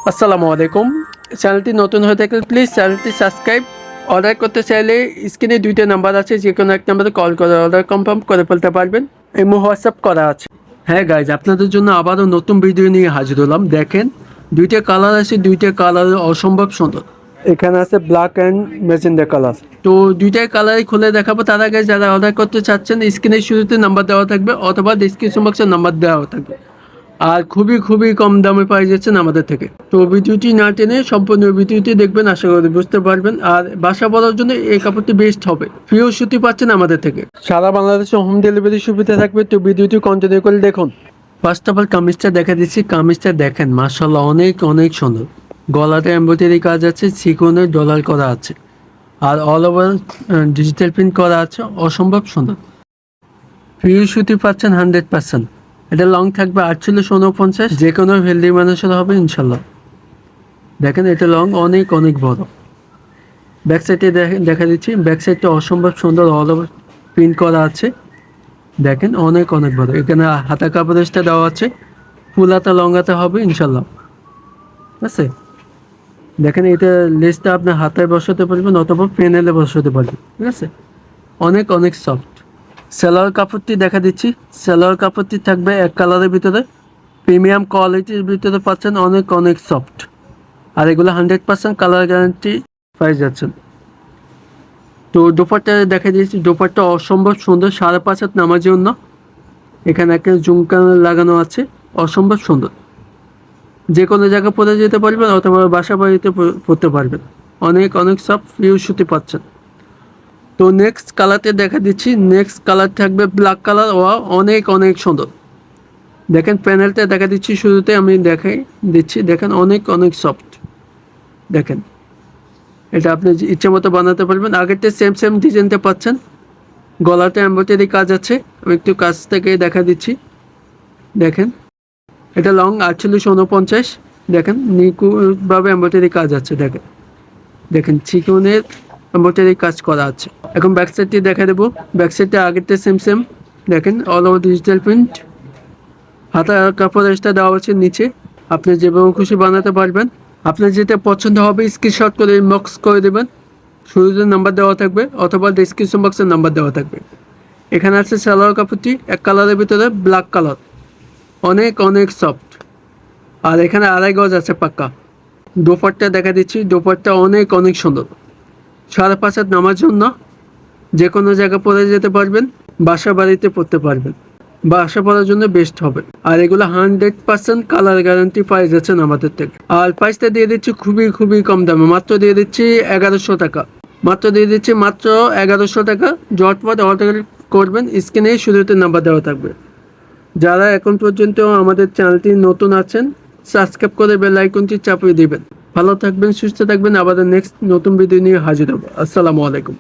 আসসালামু আলাইকুম। চ্যানেলটি নতুন হয়ে থাকলে প্লিজ চ্যানেলটি সাবস্ক্রাইব। অর্ডার করতে চাইলে স্ক্রিনে দুইটা নাম্বার আছে, যে কোনো এক নাম্বারে কল করে অর্ডার কনফার্ম করে ফেলতে পারবেন। এমনি হোয়াটসঅ্যাপ করা আছে। হ্যাঁ গাইজ, আপনাদের জন্য আবারও নতুন ভিডিও নিয়ে হাজির হলাম। দেখেন, দুইটা কালার আছে, দুইটা কালার অসম্ভব সুন্দর। এখানে আছে ব্ল্যাক অ্যান্ড ম্যাজেন্ডা কালার। তো দুইটাই কালারই খুলে দেখাবো। তার আগে যারা অর্ডার করতে চাচ্ছেন, স্ক্রিনের শুরুতে নাম্বার দেওয়া থাকবে অথবা ডিসক্রিপশন বক্সে নাম্বার দেওয়া থাকবে। আর খুবই খুবই কম দামে পাই যাচ্ছেন আমাদের থেকে। তো ভিডিওটি না টেনে সম্পূর্ণ ভিডিওটি দেখবেন, আশা করি বুঝতে পারবেন। আর বাসা বলার জন্য এই কাপড়টি বেস্ট হবে। প্রিয় সুতি পাচ্ছেন আমাদের থেকে, সারা বাংলাদেশে হোম ডেলিভারি সুবিধা থাকবে। তো ভিডিওটি কন্টিনিউ করে দেখুন। ফার্স্ট অফ অল কামিজটা দেখা দিচ্ছি। কামিজটা দেখেন, মাশাআল্লাহ অনেক অনেক সুন্দর। গলাতে এমব্রয়ডারি কাজ আছে, সিকোনের ডলার করা আছে, আর অল ওভার ডিজিটাল প্রিন্ট করা আছে, অসম্ভব সুন্দর। প্রিয় সুতি পাচ্ছেন 100%। এটা লং থাকবে 48-49, যে কোনো হেলদি মানুষের হবে ইনশাল্লাহ। দেখেন, এটা লং অনেক অনেক বড়। ব্যাক সাইডে দেখা দিচ্ছি। ব্যাক সাইডটা অসম্ভব সুন্দর, অল ওভার প্রিন্ট করা আছে। দেখেন, অনেক অনেক বড়। এখানে হাতা কাপড়টা দেওয়া আছে, ফুল হাতা লং হাতা হবে ইনশাল্লাহ। ঠিক আছে, দেখেন এটা লেসটা আপনার হাতায় বসাতে পারবেন অথবা পেনেলে বসাতে পারবেন। ঠিক আছে, অনেক অনেক সফট। সেলোয়ার কাপড়টি দেখা দিচ্ছি। সেলোয়ার কাপড়টি থাকবে এক কালারের ভিতরে, প্রিমিয়াম কোয়ালিটির ভিতরে পাচ্ছেন, অনেক অনেক সফট। আর এগুলো 100% কালার গ্যারান্টি পাই যাচ্ছেন। তো দোপাট্টা দেখা দিয়েছি। দোপাট্টা অসম্ভব সুন্দর, 5.5 হাত নামার জন্য। এখানে একটা ঝুমকা লাগানো আছে, অসম্ভব সুন্দর। যে কোনো জায়গায় পরে যেতে পারবেন অথবা বাসা বাড়িতে পরতে পারবেন। অনেক অনেক সফট পিওর সুতি পাচ্ছেন। তো নেক্সট কালারটা দেখা দিচ্ছি। নেক্সট কালার থাকবে ব্ল্যাক কালার, ও অনেক অনেক সুন্দর। দেখেন প্যানেলটা দেখা দিচ্ছি, শুরুতে আমি দেখাই দিচ্ছি। দেখেন অনেক অনেক সফট। দেখেন, এটা আপনি ইচ্ছে মতো বানাতে পারবেন। আগেরটা সেম সেম ডিজাইনটা পাচ্ছেন। গলাতে এমব্রয়ডারি কাজ আছে, আমি একটু কাছ থেকে দেখা দিচ্ছি। দেখেন, এটা লং 48-49। দেখেন নিখুঁতভাবে এমব্রয়ডারি কাজ আছে। দেখেন দেখেন চিকনের এমব্রয়ডারি কাজ করা আছে। এখন ব্যাক সাইডটি দেখা দেবো। ব্যাক সাইডটা আগেরটা সেম সেম। দেখেন অল ওভার ডিজিটাল প্রিন্ট। হাতা কাপড় এক্সট্রা দেওয়া আছে নিচে, আপনি যেভাবে খুশি বানাতে পারবেন। আপনার যেটা পছন্দ হবে স্ক্রিনশট করে ইনবক্স করে দেবেন। শুরুতে নাম্বার দেওয়া থাকবে অথবা ডিসক্রিপশন বক্সের নাম্বার দেওয়া থাকবে। এখানে আছে সালোয়ার কাপড়টি এক কালারের ভিতরে, ব্ল্যাক কালার, অনেক অনেক সফট। আর এখানে 2.5 গজ আছে পাক্কা। দোপাট্টা দেখা দিচ্ছি। দোপাট্টা অনেক অনেক সুন্দর, 5.5 হাত নামার জন্য। যে কোনো জায়গায় পরে যেতে পারবেন, বাসা বাড়িতে পরতে পারবেন, বাসা পড়ার জন্য বেস্ট হবে। আর এগুলো 100% কালার গ্যারান্টি পাই যাচ্ছেন আমাদের থেকে। আর প্রাইসটা দিয়ে দিচ্ছি খুবই খুবই কম দামে, মাত্র দিয়ে দিচ্ছি 1100 টাকা। মাত্র দিয়ে দিচ্ছি মাত্র 1100 টাকা। ঝটপট অর্ডার করবেন, স্ক্রিনে শুরুতে নাম্বার দেওয়া থাকবে। যারা এখন পর্যন্ত আমাদের চ্যানেলটি নতুন আছেন, সাবস্ক্রাইব করে বেল আইকনটি চাপিয়ে দিবেন। ভালো থাকবেন, সুস্থ থাকবেন। আবার নেক্সট নতুন ভিডিও নিয়ে হাজির হব। আসসালামু আলাইকুম।